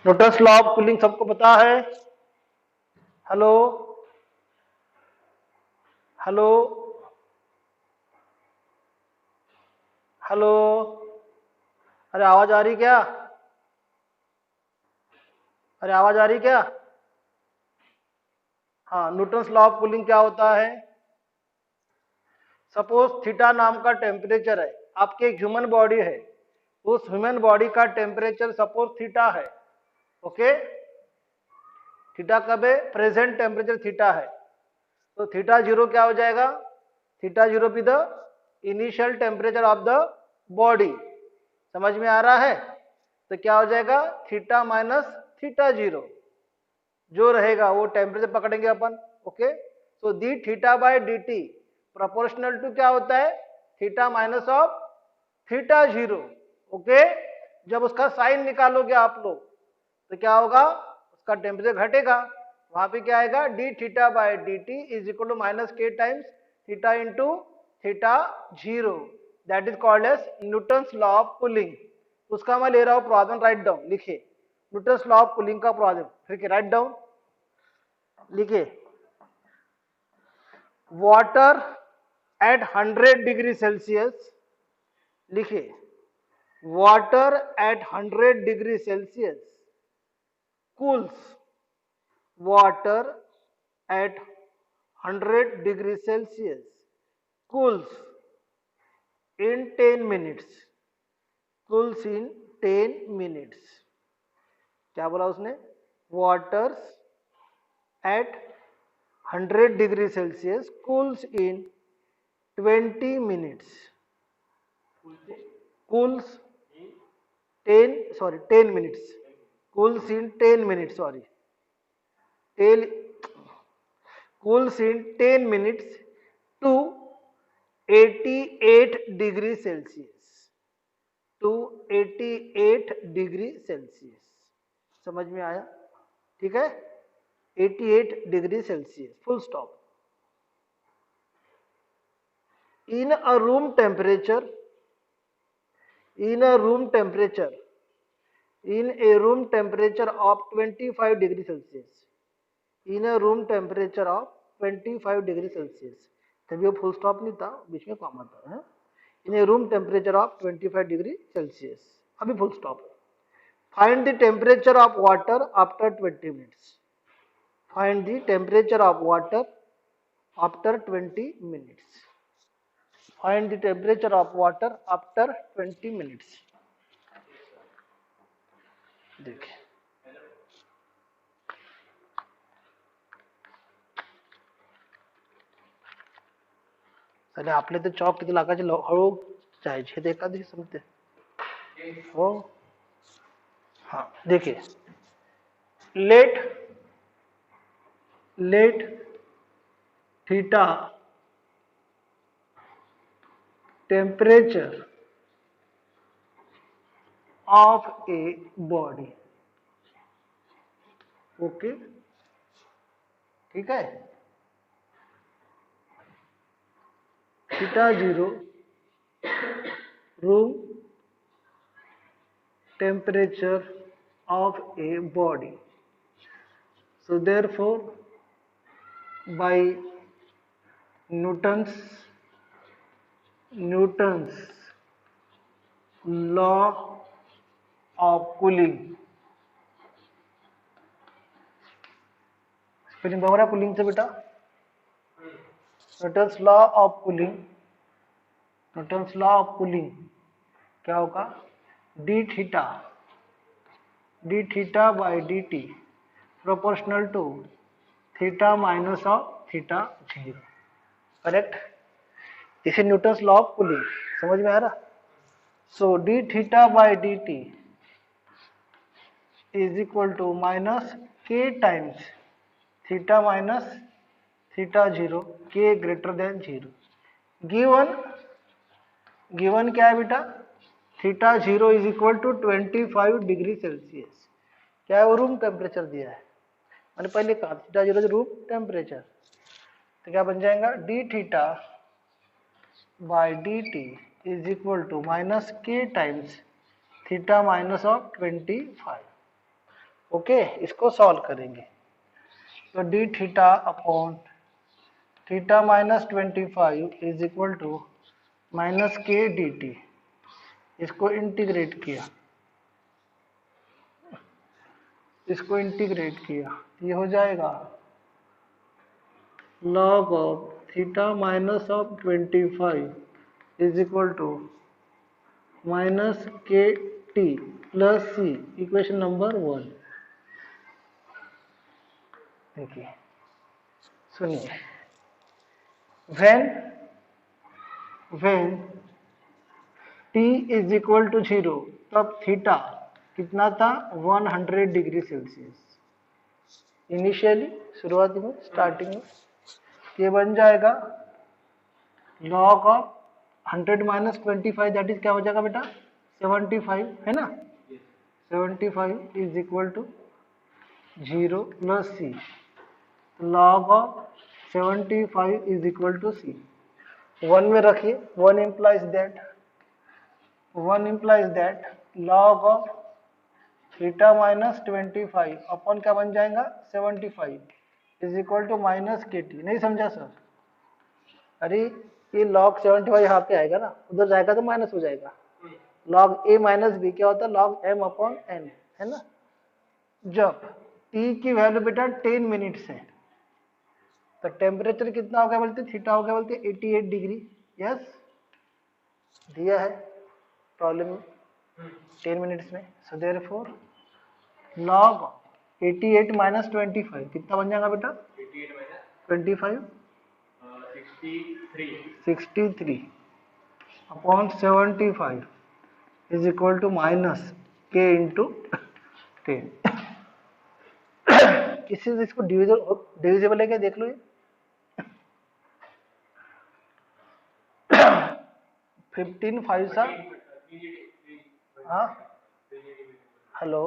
Newton's law of cooling सबको पता है? हेलो हेलो हेलो, अरे आवाज आ रही क्या? अरे आवाज आ रही क्या? हाँ, न्यूटन्स लॉ ऑफ कूलिंग क्या होता है? सपोज थीटा नाम का टेम्परेचर है, आपके एक ह्यूमन बॉडी है, उस ह्यूमन बॉडी का टेम्परेचर सपोज थीटा है। ओके, थीटा कब है? प्रेजेंट टेम्परेचर थीटा है। तो थीटा जीरो क्या हो जाएगा? Theta zero be the initial temperature of the body. समझ में आ रहा है? तो क्या हो जाएगा? थीटा माइनस थीटा जीरो जो रहेगा वो टेम्परेचर पकड़ेंगे अपन। Okay, so d theta by d t proportional to क्या होता है? Theta minus of theta zero. Okay, जब उसका साइन निकालोगे आप लोग तो क्या होगा? उसका टेम्परेचर घटेगा। वहां पे क्या आएगा? D theta by d t is equal to minus k times theta into theta zero. That is called as Newton's law of cooling. उसका मैं ले रहा हूं प्रॉब्लम, राइट डाउन, लिखिए न्यूटन्स लॉ ऑफ कूलिंग का प्रॉब्लम, फिर write down लिखिए। Water at 100 degree Celsius, लिखिए water at 100 degree Celsius cools, water at 100 degree Celsius cools in 10 minutes, cools in 10 minutes। क्या बोला उसने? waters at 100 degree Celsius cools in 20 minutes, cools 10 minutes, cools in 10 minutes, sorry, cools in 10 minutes to 88 degree Celsius, to 88 degree Celsius. समझ में आया? ठीक है, 88 degree Celsius, full stop. In a room temperature, in a room temperature, in a room temperature of 25 degree Celsius, in a room temperature of 25 degree Celsius, तभी वो full stop नहीं था, बीच में कॉमा था है? in a room temperature of 25 degree Celsius, अभी full stop. find the temperature of water after 20 minutes, find the temperature of water after 20 minutes, find the temperature of water after 20 minutes। देखिए अरे आपले तर chalk किती लागायचे हळू जायचे ते एका दिवशी संपते हो। हाँ देखिए, let let theta temperature of a body. Okay, ठीक है, theta zero room temperature of a body, so therefore by Newton's law of cooling, spelling बरोबर है कूलिंग से बेटा? Newton's law of cooling, Newton's law of cooling क्या होगा? D theta by d t proportional to theta minus of theta zero. Correct, इसे Newton's law of cooling. समझ में आ रहा? So d theta by d t is equal to minus k times theta minus theta zero, k greater than zero. Given क्या है बेटा? Theta zero is equal to 25 degree Celsius. क्या है वो? रूम टेम्परेचर दिया है, मैंने पहले कहा थीटा जीरो रूम टेम्परेचर। तो क्या बन जाएगा? D theta by d t is equal to minus k times theta minus of 25। Okay, इसको सॉल्व करेंगे। तो d theta upon theta minus 25 is equal to minus k d t. इसको integrate किया, इसको इंटीग्रेट किया, ये हो जाएगा log of theta minus of 25 is equal to minus kt plus c, equation number 1। देखिए सुनिए, when t is equal to 0 तब थीटा कितना था 100 डिग्री सेल्सियस। इनिशियली शुरुआती में स्टार्टिंग में ये बन जाएगा log of 100 minus 25 that is क्या हो जाएगा बेटा 75 है ना। 75 is equal to 0 plus c, log of 75 is equal to c. 1 में रखिए, 1 implies that log of theta minus 25 अपन क्या बन जाएगा 75 is equal to minus k t. नहीं समझा सर? अरे ये log 75 यहाँ पे आएगा ना, उधर जाएगा तो माइनस हो जाएगा। log a माइनस बी क्या होता है log m अपॉन n, है ना। जब t की वैल्यू बेटा 10 मिनट्स है तो टेम्परेचर कितना हो गया बोलते, थीटा हो गया बोलते 88 डिग्री। यस, दिया है प्रॉब्लम में 10 मिनट्स में। सो देयरफॉर log 88 माइनस 25 कितना बन जाएगा बेटा 25 63 upon 75 is equal to minus k into 10। किसी से इसको डिविजिबल है क्या देख लो। ये 15 5 सा, हाँ hello,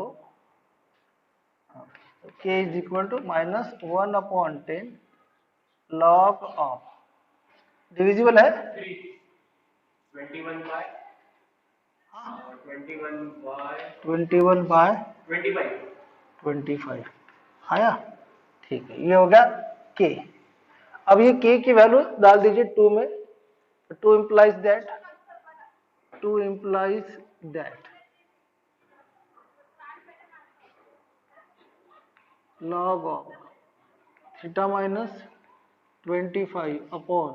k is equal to minus 1 upon 10 log of divisible है 21 बाय 25 आया। ठीक है, ये हो गया के। अब ये के की वैल्यू डाल दीजिए 2 में। 2 implies that log of theta minus 25 upon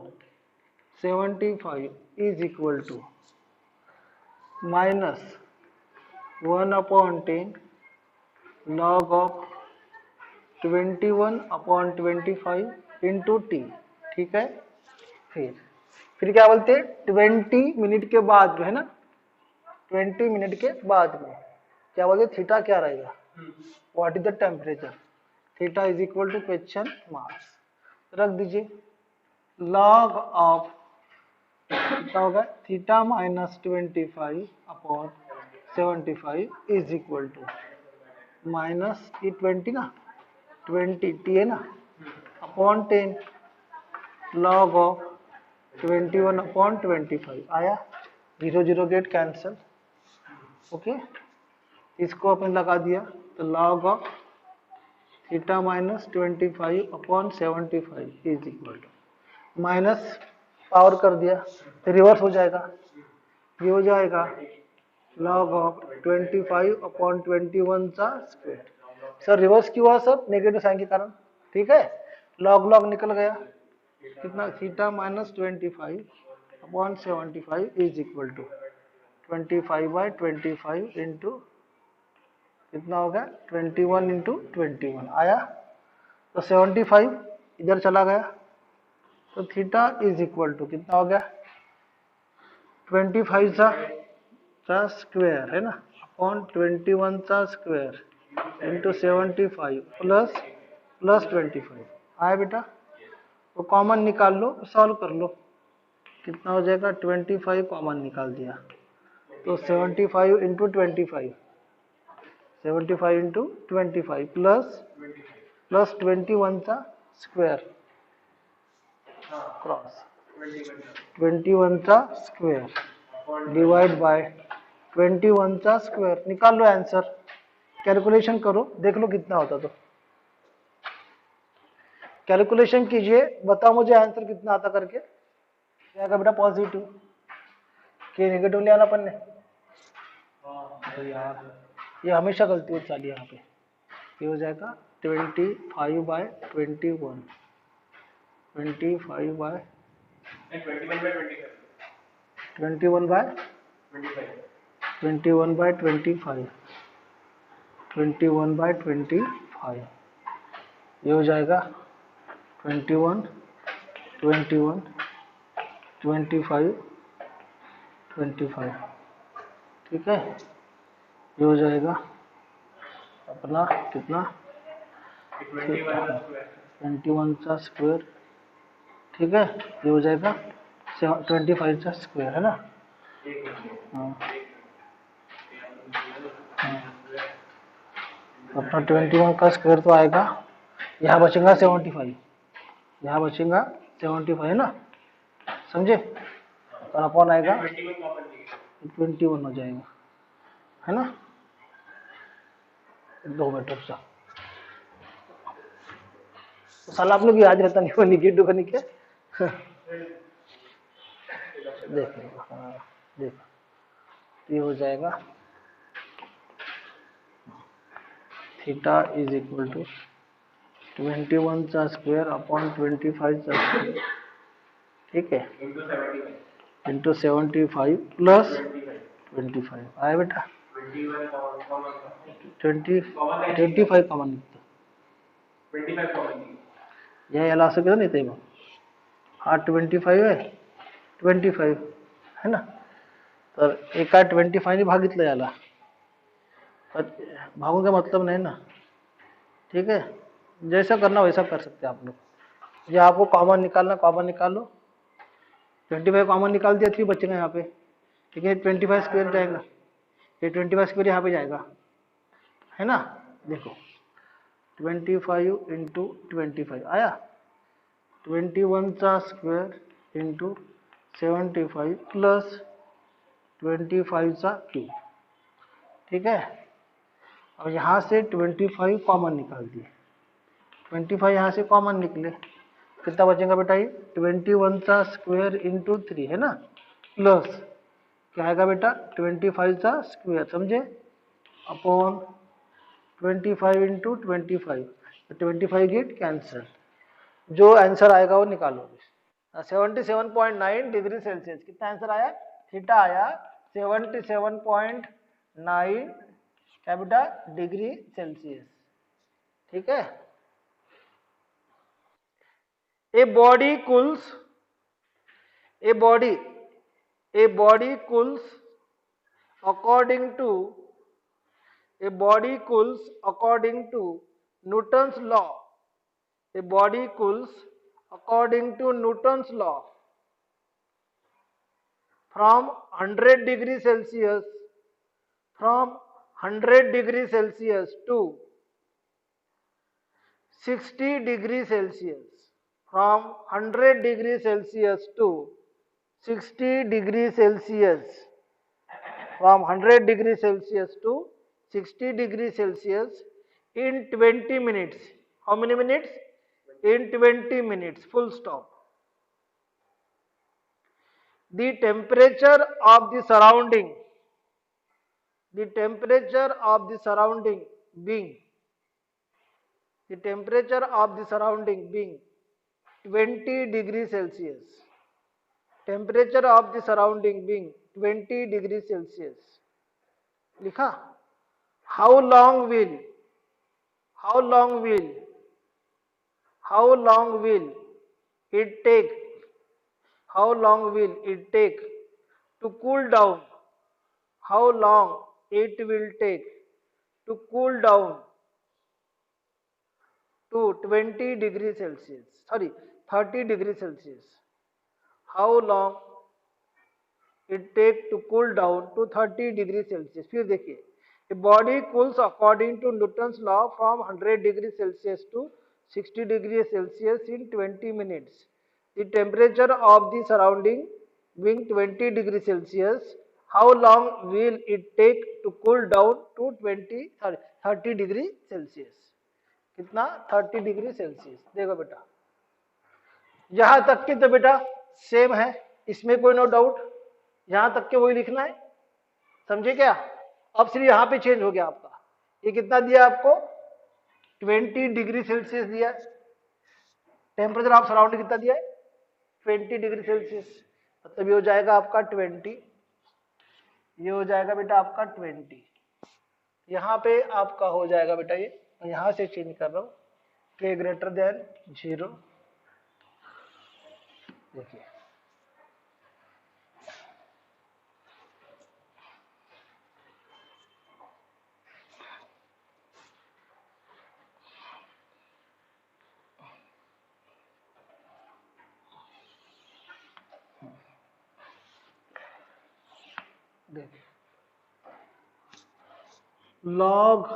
75 is equal to minus 1 upon 10 log of 21 upon 25 into t। ठीक है, फिर क्या बोलते हैं 20 मिनट के बाद में, है ना, 20 मिनट के बाद में क्या बोलते हैं थीटा क्या रहेगा, what is the temperature, theta is equal to question marks रख दीजिए। log ऑफ कितना होगा theta minus 25 upon 75 is equal to minus ये 20 ना 20 टी है ना अपॉन 10 log ऑफ 21 अपॉन 25 आया। 0 0 गेट कैंसिल। ओके, इसको अपन लगा दिया तो log of theta minus 25 upon 75 is equal to minus power कर दिया तो रिवर्स हो जाएगा, ये हो जाएगा log ऑफ 25 अपॉन 21 का स्क्वायर। सर रिवर्स क्यों हुआ सर, नेगेटिव साइन के कारण। ठीक है, log log निकल गया कितना theta minus 25 upon 75 is equal to 25 by 25 into कितना हो गया 21 इंटू 21 आया। तो 75 इधर चला गया तो थीटा इज इक्वल टू कितना हो गया 25 का स्क्वायर है ना अपॉन 21 का स्क्वायर इंटू 75 प्लस 25 आया बेटा। तो कॉमन निकाल लो, सॉल्व कर लो, कितना हो जाएगा 25 कॉमन निकाल दिया तो 75 इंटू 25 75 इंटू 25 प्लस 21 का स्क्वायर क्रॉस 21 का स्क्वायर डिवाइड बाय 21 का स्क्वायर निकाल लो आंसर। कैलकुलेशन करो, देख लो कितना होता। तो कैलकुलेशन कीजिए, बताओ मुझे आंसर कितना आता करके। क्या आएगा बेटा? पॉजिटिव कि नेगेटिव ले आना अपन ने। अरे यार ये हमेशा गलती होती साली यहाँ पे। ये हो जाएगा 25/21, 25/21/25, 21/25, ये हो जाएगा 21, 21, 25, 25, ठीक है। ये हो जाएगा अपना कितना? 21 का स्क्वायर, ठीक है। ये हो जाएगा 25 का स्क्वायर, है ना। हाँ अपना 21 का स्क्वायर तो आएगा, यहाँ बचेगा 75, यहाँ बचेगा 75, है ना, समझे। और अपॉन आएगा 21 हो जाएगा, है ना। 2 मिनट रुक जा, तो साला आप लोग याद रहता नहीं वो निगेटिव करने के। देख लो, हाँ देखो, ये हो जाएगा थीटा इज इक्वल टू 21 का स्क्वायर अपॉन 25 का स्क्वायर, ठीक है, इंटू 75 प्लस 25 आया बेटा। 25 कॉमन निघतं, याला असं केलं नाही ते मग हा 25 आहे, 25 है ना, तर एका 25 ने भागितलं याला, तर भागों का मतलब नहीं ना, ठीक है। जैसा करना वैसा कर सकते हैं आप लोग। ये आपको कॉमन निकालना, कॉमन निकाल लो, 25 कॉमन निकाल दिया, 3 बचेगा यहाँ पे, ठीक है। 25 स्क्वायर जाएगा, ये 25 स्क्वायर यहाँ पे जाएगा, है ना। देखो 25 इंटू 25 आया, 21 का स्क्वायर इंटू 75 प्लस 25 का क्यूब, ठीक है। और यहाँ से 25 कॉमन निकाल दिए, 25 यहाँ से कॉमन निकले, कितना बचेगा बेटा? ये 21 का स्क्वायर इंटू 3, है ना, प्लस क्या आएगा बेटा? 25 का स्क्वायर, समझे, अपॉन 25 इंटू 25, 25 गेट कैंसिल, जो आंसर आएगा वो निकालो। 77.9 डिग्री सेल्सियस, कितना आंसर आया? थीटा आया 77.9 क्या बेटा? डिग्री सेल्सियस, ठीक है। A body cools, a body cools according to, a body cools according to Newton's law, a body cools according to Newton's law from 100 degree Celsius, from 100 degree Celsius to 60 degree Celsius, from 100 degree Celsius to 60 degree Celsius, from 100 degree Celsius to 60 degree Celsius in 20 minutes. How many minutes? In 20 minutes, full stop. The temperature of the surrounding, the temperature of the surrounding being, the temperature of the surrounding being 20 degree Celsius, temperature of the surrounding being 20 degree Celsius, लिखा। how long will it take, how long will it take to cool down, how long it will take to cool down to 20 degree Celsius, sorry 30 degree Celsius, how long it take to cool down to 30 degree Celsius। फिर देखिए, a body cools according to Newton's law from 100 degree Celsius to 60 degree Celsius in 20 minutes. The temperature of the surrounding being 20 degree Celsius, how long will it take to cool down to 30 degree Celsius? कितना? 30 degree Celsius. देखो बेटा, यहां तक की तो बेटा same है, इसमें कोई नो डाउट, यहां तक के वही लिखना है, समझे क्या? अब सिर्फ यहां पे चेंज हो गया आपका। ये कितना दिया आपको? 20 डिग्री सेल्सियस दिया है। टेम्परेचर ऑफ सराउंडिंग कितना दिया है? 20 डिग्री सेल्सियस। मतलब ये हो जाएगा आपका 20, ये हो जाएगा बेटा आपका 20। यहाँ पे आपका हो जाएगा बेटा ये, यहां से चेंज कर रहा हूं, k ग्रेटर देन 0। देखिए देखिए log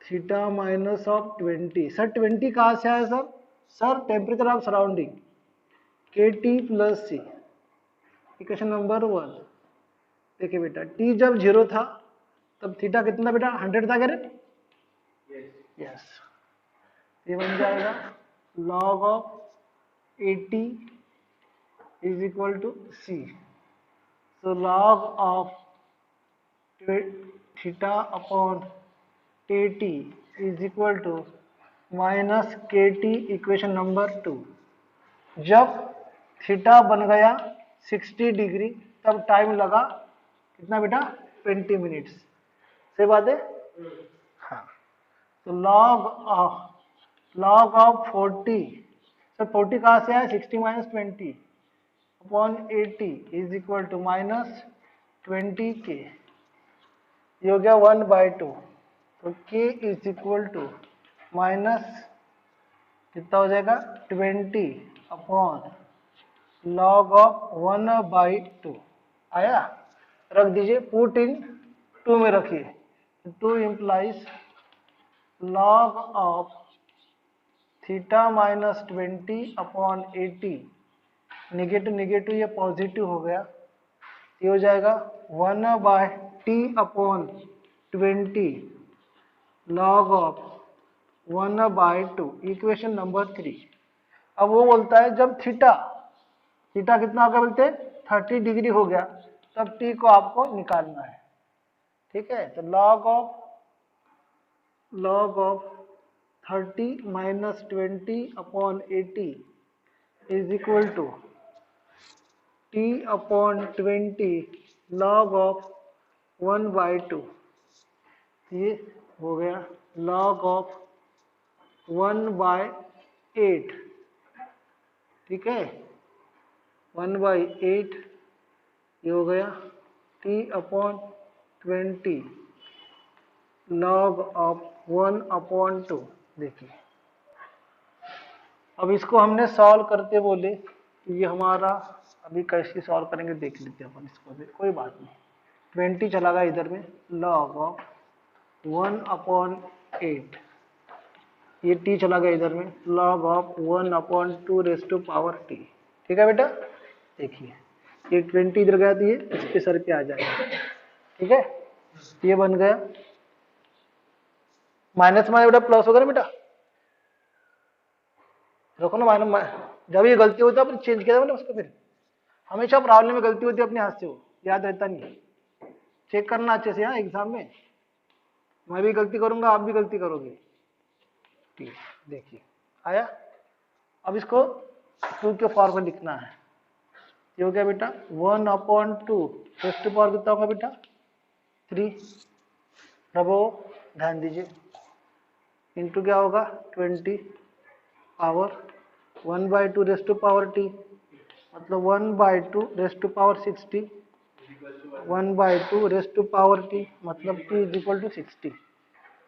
theta minus of 20। Sir 20 कहाँ से आया sir? Sir temperature of surrounding, के t plus c, equation number 1। देखिए बेटा टी जब 0 था तब थीटा कितना बेटा? 100 था क्या रे? यस। ये बन जाएगा log of 80 is equal to c. So log of theta upon k t is equal to minus k t, equation number 2। जब थीटा बन गया 60 डिग्री तब टाइम लगा कितना बेटा? 20 मिनट्स। सही बात है? हाँ। तो लॉग ऑफ 40, सर 40 कहाँ से आया? 60 minus 20 upon 80 is equal to minus 20 k, ये हो गया 1/2। तो k is equal to minus कितना हो जाएगा? 20 अपॉन लॉग ऑफ 1/2 आया। रख दीजिए, पुट इन 2 में रखिए। 2 implies log of theta minus 20 upon 80, negative negative ये पॉजिटिव हो गया, ये हो जाएगा 1/t upon 20 log of 1/2, equation number 3। अब वो बोलता है जब थीटा कितना होगा बोलते हैं? 30 डिग्री हो गया तब t को आपको निकालना है। ठीक है, तो log of 30 minus 20 upon 80 is equal to t upon 20 log of 1/2। ये हो गया लॉग ऑफ 1/8। ठीक है, 1/8 ये हो गया t अपॉन 20 लॉग ऑफ 1/2। देखिए अब इसको हमने सॉल्व करते बोले, तो ये हमारा अभी कैसे सॉल्व करेंगे देख लेते हैं अपन इसको भी, कोई बात नहीं। 20 चला गया इधर में, लॉग ऑफ 1/8, ये t चला गया इधर में, log of 1/2 raise to power t। ठीक है बेटा, देखिए ये 20 इधर गया तो ये इसके सर पे आ जाएगा। ठीक है, ये बन गया माइनस में बेटा प्लस होगा ना बेटा, रखो ना माइनस। जब ये गलती होती है अपन चेंज किया था ना उसको, फिर हमेशा प्रॉब्लम में गलती होती है अपने हाथ से, वो याद रहता नहीं, चेक करना अच्छे से। हाँ एग्जाम में मैं भी गलती करूंगा, आप भी गलती करोगे। ठीक, देखिए आया। अब इसको 2 के फॉर्म में लिखना है। ये हो गया बेटा 1/2 रेज़ टू पावर कितना होगा बेटा? 3। रबो ध्यान दीजिए, इंटू क्या होगा? 20 power 1/2 raise to power t, मतलब 1/2 raise to power 60, 1/2 raise to power t, मतलब t इज इक्वल टू 60।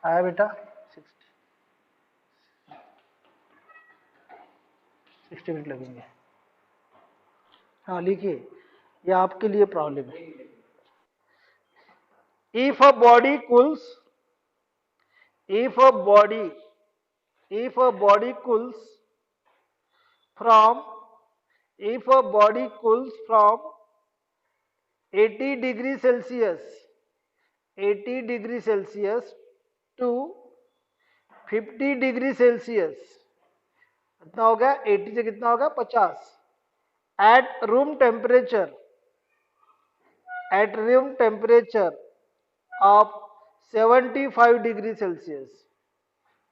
आया बेटा 60 मिनट लगेंगे। हाँ लिखिए, ये आपके लिए प्रॉब्लम है। If a body cools, if a body cools from, if a body cools from 80 degree Celsius, 80 degree Celsius to 50 degree Celsius, कितना हो गया? 80 से कितना होगा? 50 at room temperature, at room temperature of 75 degree Celsius,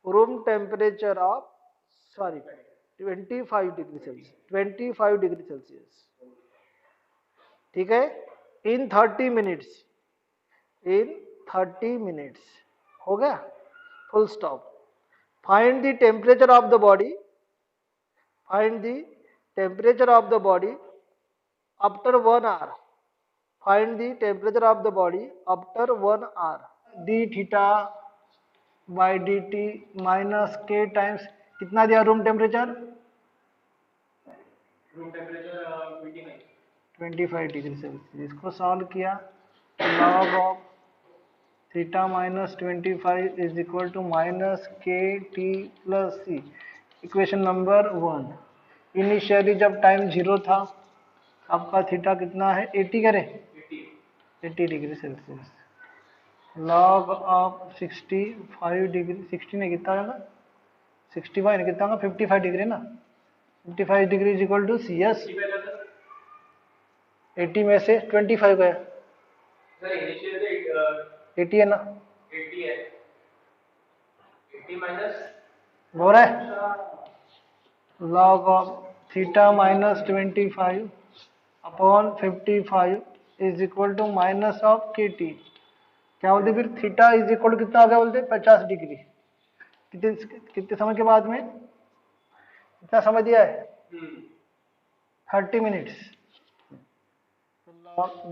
room temperature of, sorry 25 degree Celsius, 25 degree Celsius, ठीक है, इन 30 minutes, इन 30 minutes, हो गया, full stop. Find the temperature of the body, find the temperature of the body after 1 hour, find the temperature of the body after 1 hour. D theta by d t minus k times कितना दिया room temperature? Room temperature 25 degree Celsius. इसको solve किया, log of theta minus 25 is equal to minus k t plus c, equation number 1। Initially जब time 0 था, आपका theta कितना है? 80 करे, 80 degree Celsius. Log of 65 degree, 60 ने कितना होगा? 65 ने कितना होगा? 55 डिग्री ना, 55 degree is equal to c s. 80 में से 25 गया, सर इनिशियल 80 है ना, 80 है, 80 माइनस हो रहा है। Log of theta minus 25 upon 55 is equal to minus of k t. क्या बोलते फिर? थीटा इज इक्वल टू कितना हो गया बोलते? 50 डिग्री। कितने कितने समय के बाद में? कितना समय दिया है? 30 minutes.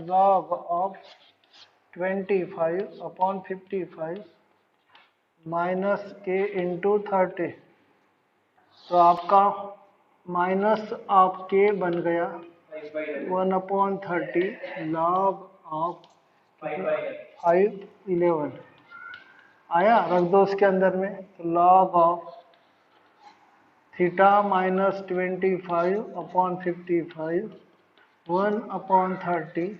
Log of 25 upon 55 minus k into 30, तो आपका माइनस ऑफ के बन गया 1/30 लॉग ऑफ 511 आया, रख दो उसके अंदर में। तो log of theta minus 25 upon 55 1/30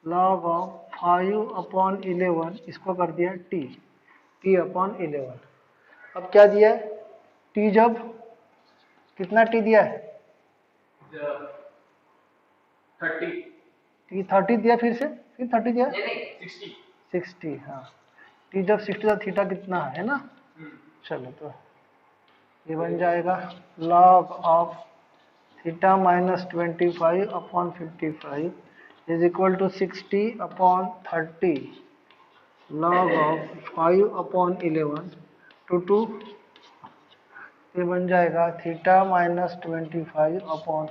log of 5/11, इसको कर दिया टी अपॉन 11। अब क्या दिया है? टी जब कितना टी दिया है? 30, टी 30 दिया, फिर से फिर 30 दिया, नहीं 60, 60, हाँ। टी जब 60 था, थीटा कितना है ना? चलो, तो ये बन जाएगा log of theta minus 25 upon 55 is equal to 60/30 log of 5/11 to ये बन जाएगा theta minus 25 upon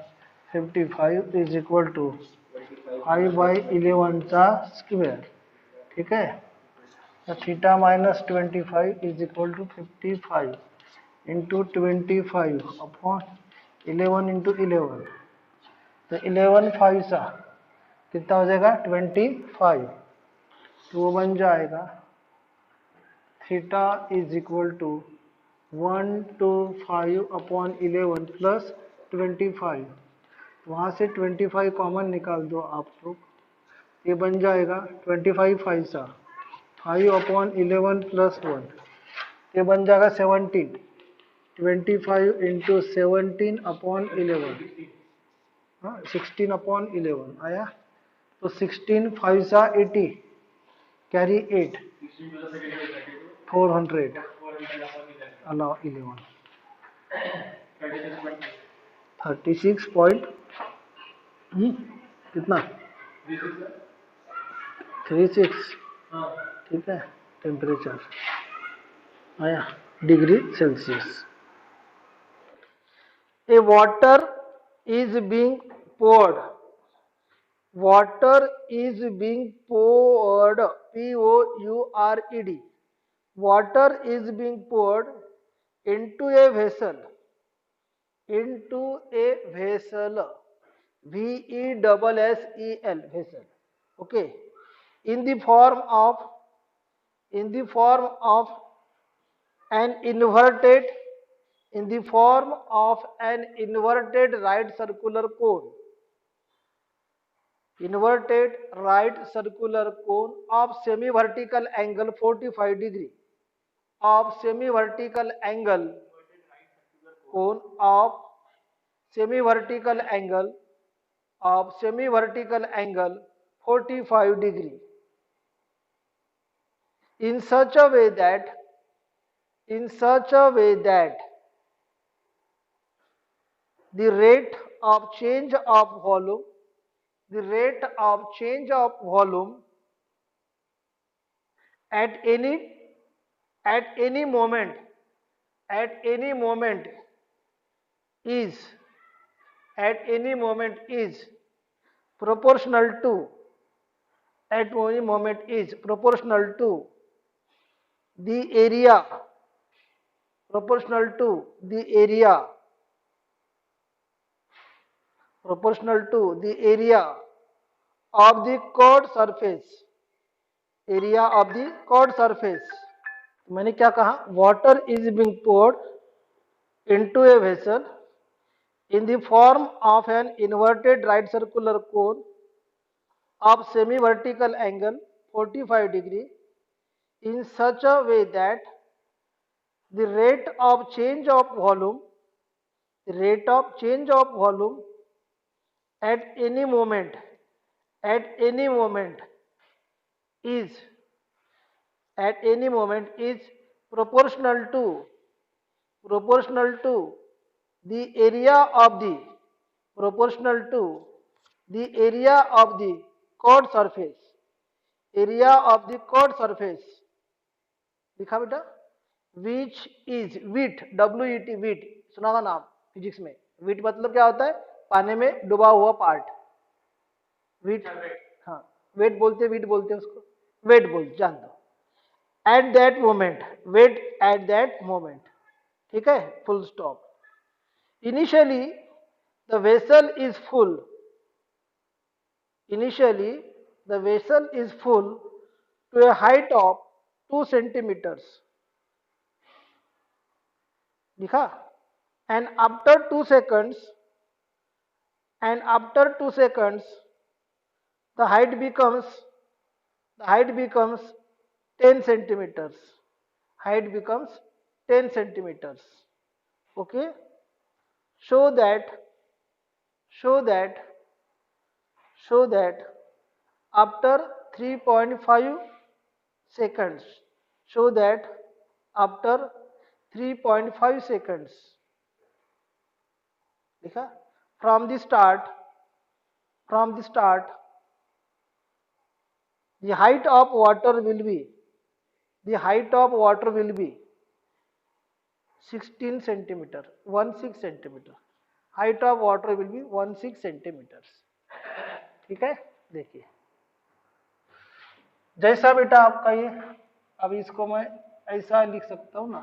55 is equal to 5/11 का स्क्वायर, ठीक है। तो theta minus 25 is equal to 55 into 25 upon 11 into 11, तो 11 5 सा कितना हो जाएगा? 25। तो वो बन जाएगा theta is equal to 125/11 plus 25, वहाँ से 25 कॉमन निकाल दो आप लोग, ये बन जाएगा 25 5 सा 5/11 प्लस 1, ये बन जाएगा 17। 25 इंटू 17/11, हाँ 16/11 आया। तो 16 5 सा 80, कैरी 8, 400 अलाउ 11, 36 पॉइंट कितना? 36, ठीक है, टेम्परेचर आया degree Celsius. A water is being poured, water is being poured, poured, water is being poured into a vessel, into a vessel, vessel, vessel, okay, in the form of an inverted, in the form of an inverted right circular cone, inverted right circular cone of semi-vertical angle 45 degree, of semi-vertical angle cone of semi-vertical angle of semi-vertical angle 45 degree in such a way that in such a way that the rate of change of volume the rate of change of volume at any at any moment at any moment is at any moment is proportional to at any moment is proportional to the area proportional to the area proportional to the area of the chord surface area of the chord surface. मैंने क्या कहा water is being poured into a vessel in the form of an inverted right circular cone of semi vertical angle 45 degree in such a way that the rate of change of volume the rate of change of volume at any moment at any moment is at any moment is proportional to proportional to the area of the proportional to the area of the chord surface area of the chord surface लिखा बेटा which is wit WET विट सुना होगा नाम physics में विट मतलब क्या होता है पानी में डूबा हुआ पार्ट विट हाँ वेट बोलते विट बोलते उसको वेट बोलते जान दो at that moment wait at that moment ठीक है full stop initially the vessel is full initially the vessel is full to a height of 2 centimeters लिखा and after 2 seconds and after 2 seconds the height becomes 10 centimeters height becomes 10 centimeters okay show that after 3.5 seconds show that after 3.5 seconds लिखा from the start the height of water will be 16 centimeter 16 centimeter height of water will be 16 centimeters ठीक है देखिए जैसा बेटा आपका ये अब इसको मैं ऐसा लिख सकता हूं ना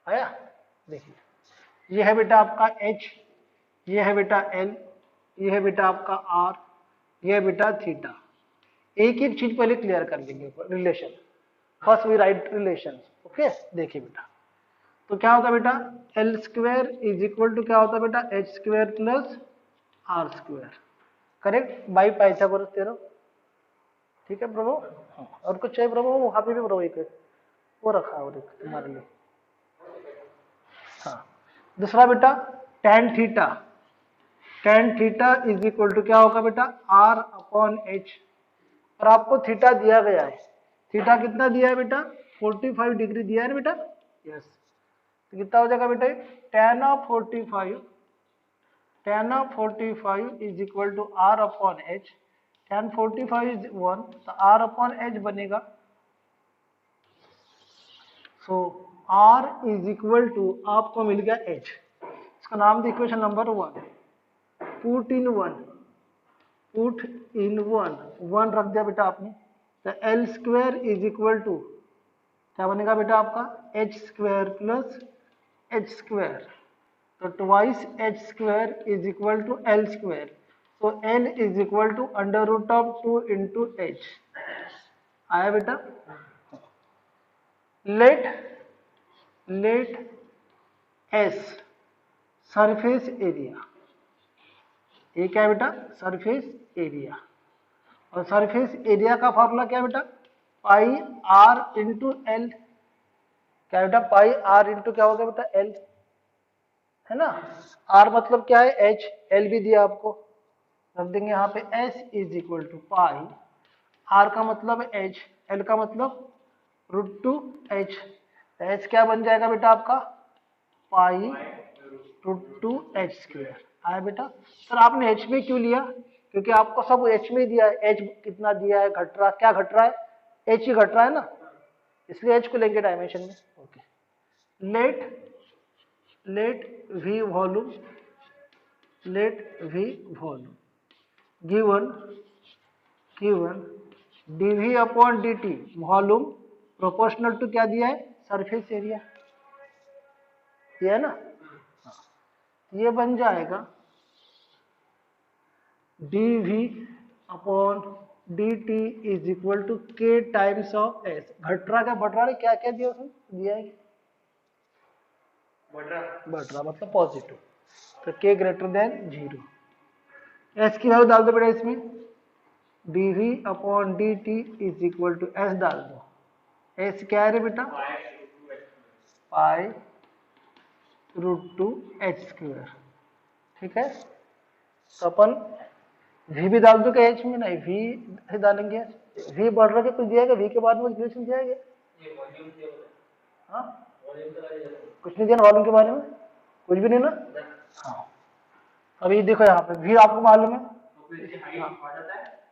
आया देखिए ये है बेटा आपका H ये है बेटा L ये है बेटा आपका R ये है बेटा थीटा एक एक चीज पहले क्लियर कर लेंगे relation first we write relation okay देखिए बेटा तो क्या होता है बेटा L square is equal to क्या होता है बेटा H square plus R square correct by Pythagoras theorem ठीक है प्रभु और कुछ चाहिए प्रभु वहां पे भी प्रभु एक वो रखा और एक तुम्हारे लिए हाँ दूसरा बेटा tan theta is equal to क्या होगा बेटा R अपॉन H और आपको थीटा दिया गया है थीटा कितना दिया है बेटा 45 डिग्री दिया है ना बेटा यस तो कितना हो जाएगा बेटा tan of 45 is equal to R upon H tan 45 is 1 तो R अपॉन H बनेगा so R is equal to आपको मिल गया H इसका नाम दे इक्वेशन नंबर 1, पुट इन 1 रख दिया बेटा आपने, तो L square is equal to क्या बनेगा बेटा आपका H square plus H square, तो twice H square is equal to L square, तो L is equal to under root of 2 into h. आया बेटा। लेट एस सरफेस एरिया, ये क्या है बेटा सरफेस एरिया, और सरफेस एरिया का फॉर्मूला क्या है बेटा पाई आर इंटू एल, क्या बेटा पाई आर इंटू क्या होगा बेटा एल, है ना। आर मतलब क्या है एच, एल भी दिया आपको, रख देंगे यहाँ पे s is equal to pi, r का मतलब एच, एल का मतलब रूट टू एच, एच क्या बन जाएगा बेटा आपका pi root two h square. आया बेटा। सर आपने एच में क्यों लिया, क्योंकि आपको सब एच में दिया है, एच कितना दिया है घट रहा, क्या घट रहा है एच ही घट रहा है ना, इसलिए एच को लेंगे डायमेंशन में। Okay, let we volume, given dv अपॉन dt वॉल्यूम प्रोपोर्शनल टू क्या दिया है सरफेस एरिया, ये है ना। ये बन जाएगा dv अपॉन dt is equal to k times of s, घट रहा क्या बढ़ रहा है, क्या क्या दिया उसने दिया है बढ़ रहा मतलब पॉजिटिव, तो k ग्रेटर देन 0, s की वैल्यू डाल दो बेटा इसमें, dv अपॉन dt is equal to s डाल दो, s क्या है रे बेटा pi root two h square, ठीक है। तो अपन v भी डाल दो क्या h में, नहीं v से डालेंगे, v बढ़ रहा है कुछ दिया v के बाद में रिलेशन दिया है, हाँ कुछ नहीं दिया वॉल्यूम के बारे में, कुछ भी नहीं ना। हाँ अभी देखो यहाँ पे v आपको मालूम है,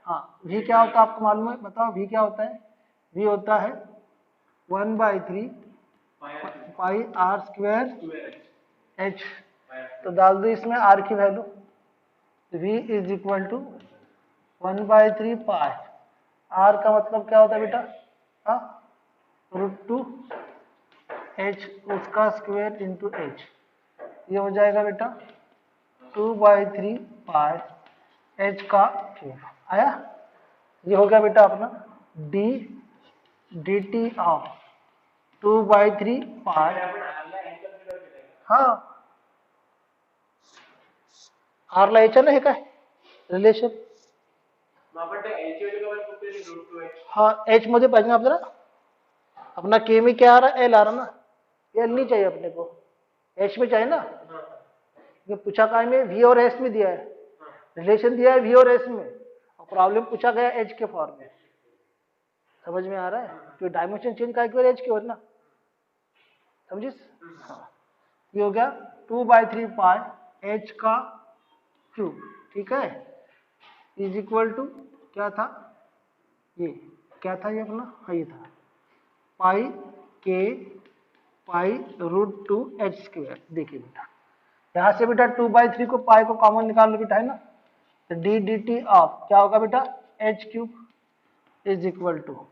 हाँ v क्या होता है आपको मालूम है, बताओ v क्या होता है, v होता है 1/3 पाई आर स्क्वायर एच, तो डाल दो इसमें r की value, v is equal to 1/3 pi, r का मतलब क्या होता है बेटा हाँ रूट टू एच उसका स्क्वायर इंटू एच, ये हो जाएगा बेटा 2/3 पाई एच का क्यूब। आया, ये हो गया बेटा अपना d dt ऑफ 2/3 पाई, हाँ आर ला एच है ना, हे काय रिलेशन, हाँ एच मध्ये पाहिजे ना आपल्याला, अपना के में क्या आ रहा है एल आ रहा ना, एल नहीं चाहिए अपने को, एच में चाहिए ना, ये पूछा काय में वी और एस में दिया है, रिलेशन दिया है वी और एस में, और प्रॉब्लम पूछा गया एच के फॉर्म में, समझ में आ रहा है, तो डायमेंशन चेंज काय की एच की ओर ना, समझिस। हाँ ये हो गया 2/3 पाई एच का क्यूब, ठीक है, इज इक्वल टू क्या था ये, क्या था ये अपना, हाँ ये था पाई के pi root two h square. देखिए बेटा यहाँ से बेटा 2/3 को पाई को कॉमन निकाल लो बेटा, है ना, तो डी डी टी ऑफ क्या होगा बेटा h cube is equal to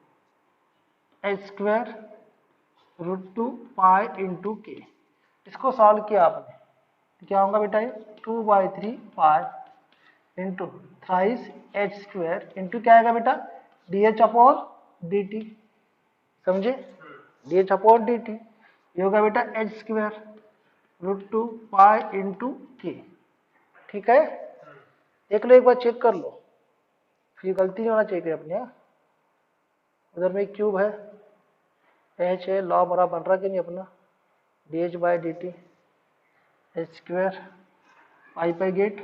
h square root two pi into k, इसको सॉल्व किया आपने तो क्या होगा बेटा ये 2/3 pi into thrice H square into क्या आएगा बेटा d H upon d t, समझे, d H upon d t, ये होगा बेटा H square root two pi into k, ठीक है। देख लो एक बार चेक कर लो, फिर गलती नहीं होना चाहिए अपने, उधर में एक क्यूब है एच है, लॉ बराबर बन रहा कि नहीं अपना d H by d T H square pi pi get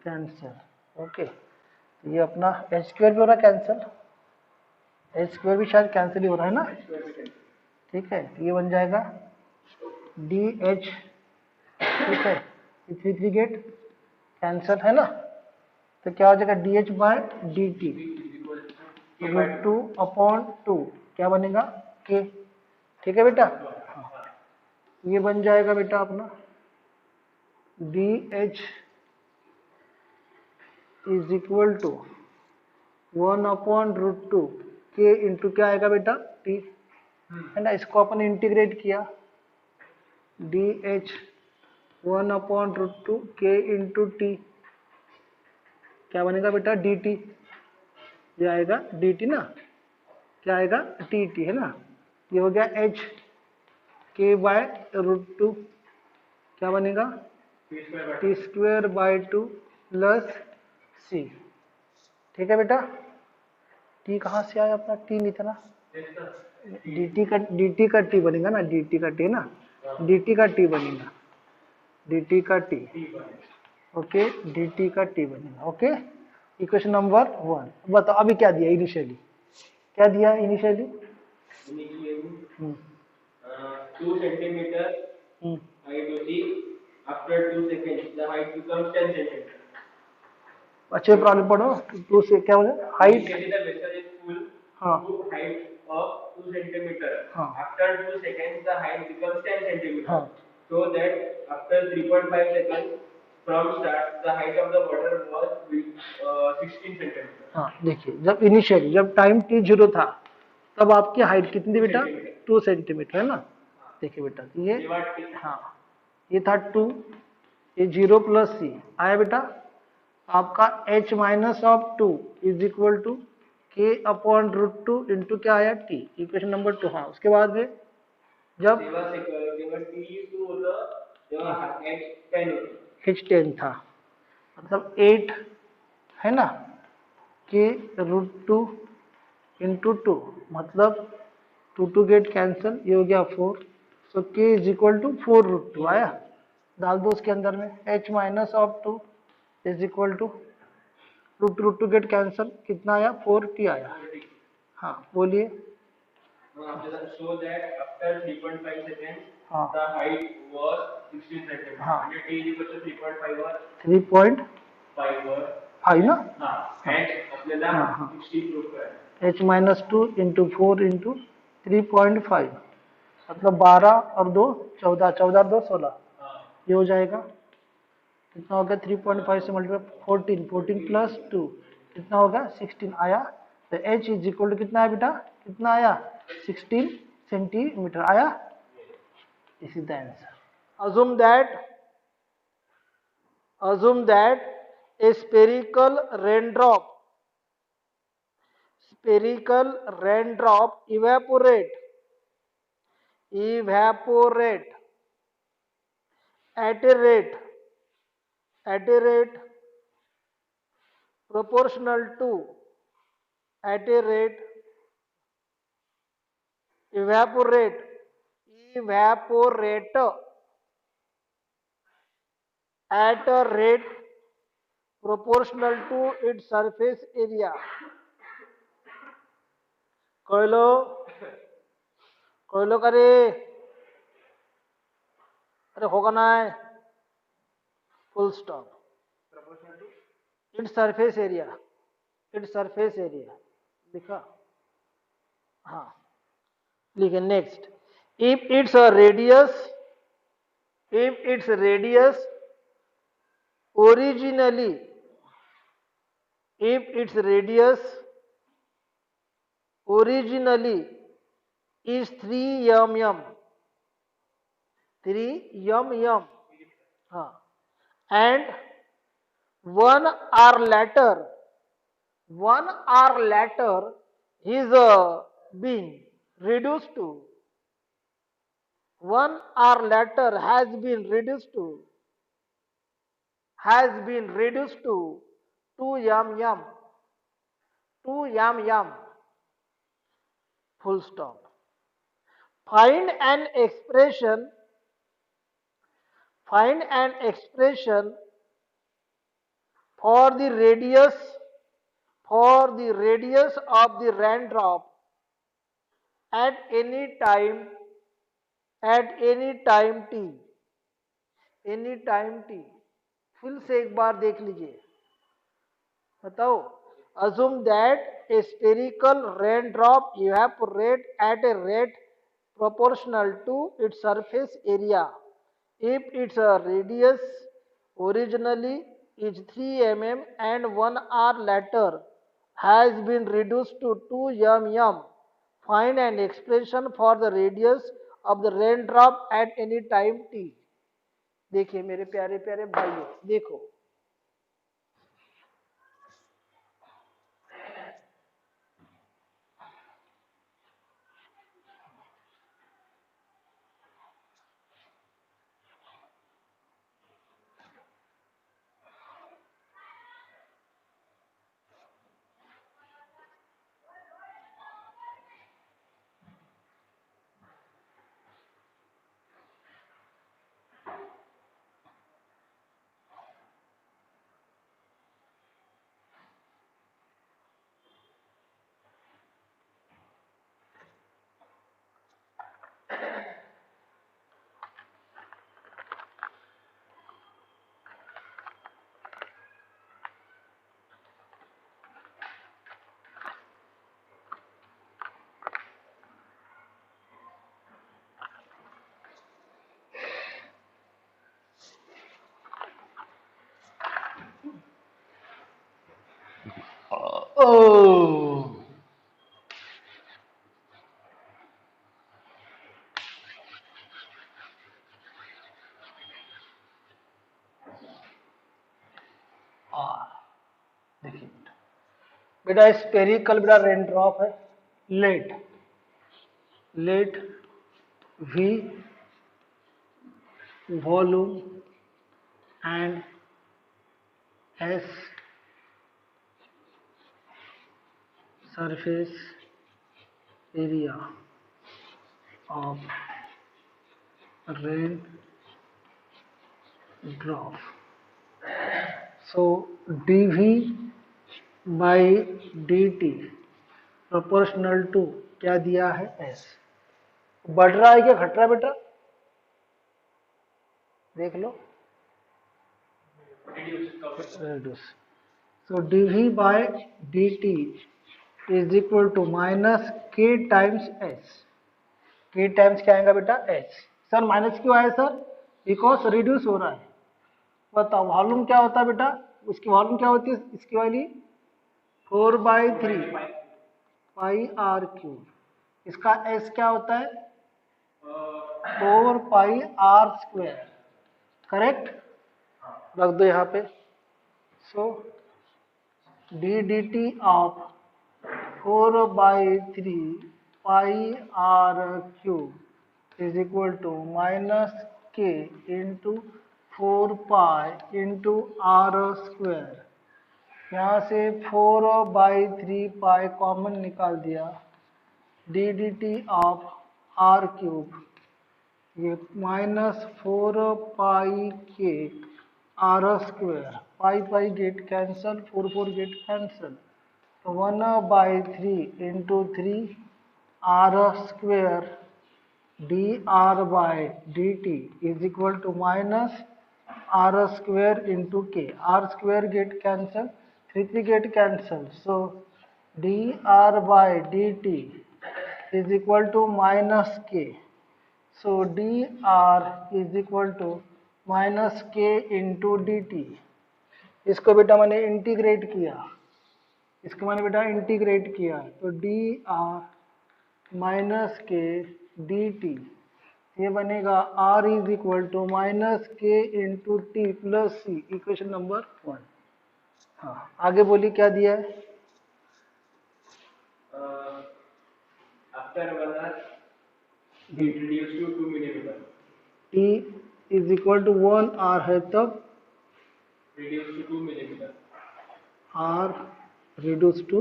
cancel, okay, तो ये अपना एच स्क्वायर भी हो रहा है कैंसिल, एच स्क्वायर भी शायद कैंसिल ही हो रहा है ना, ठीक है, तो ये बन जाएगा डी एच, ठीक है, 3 गेट कैंसिल है ना, तो क्या हो जाएगा d h by d t root two upon two क्या बनेगा के, ठीक है बेटा। हाँ। ये बन जाएगा बेटा अपना d h is equal to 1/√2 k into क्या आएगा बेटा टी, है ना। इसको अपन इंटीग्रेट किया, D H 1/√2 k into T, क्या बनेगा बेटा डी टी, ये आएगा डी टी ना, क्या आएगा टी टी, है ना। ये हो गया एच k/√2, क्या बनेगा t²/2 प्लस सी, ठीक है बेटा। टी कहाँ से आया अपना, टी नहीं था ना, डी टी का टी बनेगा ना, डी टी का टी ना, डी टी का टी बनेगा, डी टी का टी, ओके, डी टी का टी बनेगा, ओके। इक्वेशन नंबर 1 बताओ अभी क्या दिया इनिशियली, क्या दिया इनिशियली, 2 centimeter height होती, after 2 seconds the height becomes 10 centimeter. अच्छे प्रॉब्लम पढ़ो, टू से क्या बोले height, Initially the vessel is full हाँ to height of 2 centimeter. हाँ After 2 seconds the height becomes 10 centimeter. हाँ So that after 3.5 seconds from start the height of the water was 16 centimeter. हाँ, देखिए जब इनिशियली जब टाइम टी 0 था तब आपकी हाइट कितनी थी बेटा, 2 सेंटीमीटर, है ना। देखिए बेटा ये, हाँ ये था 2, ये 0 प्लस सी आया बेटा, आपका h minus of 2 is equal to k/√2 into क्या आया t, इक्वेशन नंबर 2। हाँ उसके बाद में जब जेव्हा T2 होतं तेव्हा H10 होतं. h10 था, मतलब 8 है ना, k√2 इंटू 2, मतलब 2 गेट कैंसिल, ये हो गया 4, so k is equal to 4√2 आया, डाल दो उसके अंदर में, h minus of 2 is equal to root two get cancel, कितना आया 4t आया। हाँ बोलिए, So that after 3.5 seconds हाँ the height was 16 centimeter. हाँ म्हणजे T is equal to 3.5 वर 3.5 वर ना, and आपल्याला हाँ हाँ 60 प्रूफ करायचं. h माइनस 2 इंटू 4 इंटू 3.5, मतलब 12 और 2 14, 14 और 2 16, ये हो जाएगा, कितना हो गया 3.5 से मल्टीप्लाई 14, 14 प्लस 2 कितना होगा 16 आया, तो h इज इक्वल टू कितना है बेटा, कितना आया 16 सेंटीमीटर आया, this is the answer. assume that a spherical raindrop evaporate at a rate proportional to evaporate at a rate proportional to its surface area। कळलो का रे, अरे होगा ना, full stop, its surface area लिखा, हाँ लिखे। Next, if its radius originally is 3 mm, हाँ, and 1 hour later is been reduced to 1 hour later has been reduced to 2 mm, full stop। Find an expression for the radius of the raindrop at any time t। फिर से एक बार देख लीजिए, बताओ। assume that a spherical raindrop evaporate at a rate proportional to its surface area if its radius originally is 3 mm and 1 hour later has been reduced to 2 mm. Find an expression for the radius of the raindrop at any time t. देखिए मेरे प्यारे प्यारे भाइयों, देखो ओ देखिए बेटा spherical बेटा rain drop है। Let let we volume and s surface area of rain drop. So dV by dt proportional to क्या दिया है S। बढ़ रहा है क्या घट रहा है बेटा, देख लो। reduce so dV by dt is equal to minus k times S। k times क्या आएगा बेटा h। सर माइनस क्यों आया सर, बिकॉज रिड्यूस हो रहा है। बताओ वॉल्यूम क्या होता है बेटा, उसकी वॉल्यूम क्या होती है, इसकी वाली 4/3 पाई आर क्यूब। इसका एस क्या होता है 4 पाई आर स्क्वायर, करेक्ट, रख दो यहाँ पे। So d d t of 4/3 pi R cube is equal to minus k into 4 pi into R square. यहाँ से 4/3 पाई कॉमन निकाल दिया, d d t of R cube ये minus 4 pi k R square, pi pi get cancel, 4 4 get cancel, तो 1/3 into 3 R square d R by d t is equal to minus R square into के, R square get cancel, 3 3 get cancel, so d R by d t is equal to minus k. So d R is equal to minus k into d t. इसको बेटा मैंने integrate किया, इसको मैंने बेटा integrate किया, तो d r minus k d t ये बनेगा r is equal to minus k into t plus c, equation number 1। हाँ आगे बोली क्या दिया है। After 1 hour, it reduced to 2 millimeter. T is equal to 1 r है तब Reduced to 2 millimeter. R reduce to,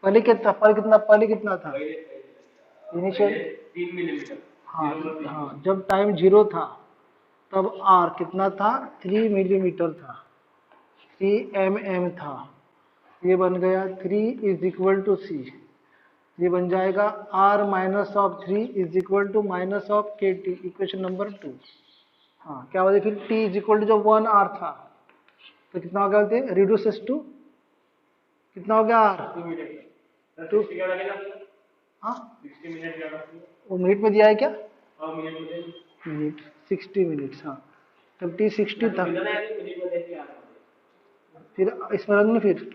पहले कितना पहले कितना था इनिशियल 3 millimeter. हाँ हाँ, जब टाइम 0 था तब आर कितना था 3 मिलीमीटर था, 3 mm था। ये बन गया 3 इज इक्वल टू सी, ये बन जाएगा r minus of 3 is equal to minus of k t, equation number 2। हाँ क्या होता है फिर t इज इक्वल टू जब 1 r था तो कितना हो गया बोलते रिड्यूसेस टू, कितना हो गया r 2 मिनट 2। 60 क्या लगेगा, हाँ 60 मिनट क्या लगेगा, वो मिनट में दिया है क्या, और मिनट में मिनट 60 मिनट्स। हाँ 50-60 था, कितना है कि मुझे ऐसे आ रहा है। फिर इसमें रन में, फिर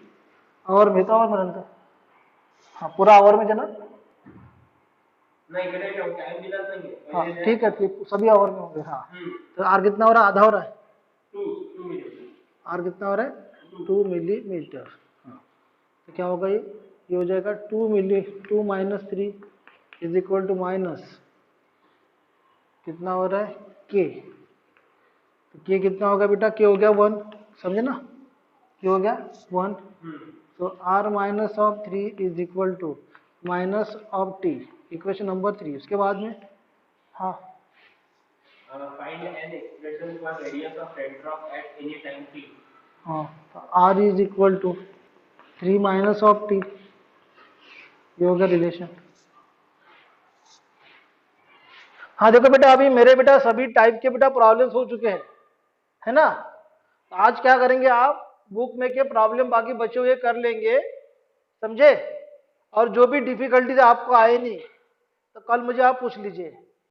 आवर में था, आवर में रन था, हाँ पूरा आवर में जना, नहीं इकडे टाइम दिलाच नाहीये हाँ पहिले ठीक है, फिर सभी आवर में होंगे, हाँ। हम्म तो आर कितना हो रहा है, आधा हो रहा है, 2 मिनट आर कितना हो रहा है 2 मिलीमीटर, हाँ। तो क्या होगा ये हो जाएगा 2 minus 3 is equal to minus कितना हो रहा है के, तो के कितना होगा बेटा, के हो गया 1, समझे ना, के हो गया 1, तो r minus of 3 is equal to minus of t, equation number 3। उसके बाद में हाँ find an expression for radius of red drop at any time t। हाँ, तो r is equal to 3 minus of t, ये हो गया रिलेशन। हाँ देखो बेटा, अभी मेरे बेटा सभी टाइप के बेटा प्रॉब्लम्स हो चुके हैं, है ना। आज क्या करेंगे आप, बुक में के प्रॉब्लम बाकी बचे हुए कर लेंगे, समझे, और जो भी डिफिकल्टीज आपको आए नहीं तो कल मुझे आप पूछ लीजिए।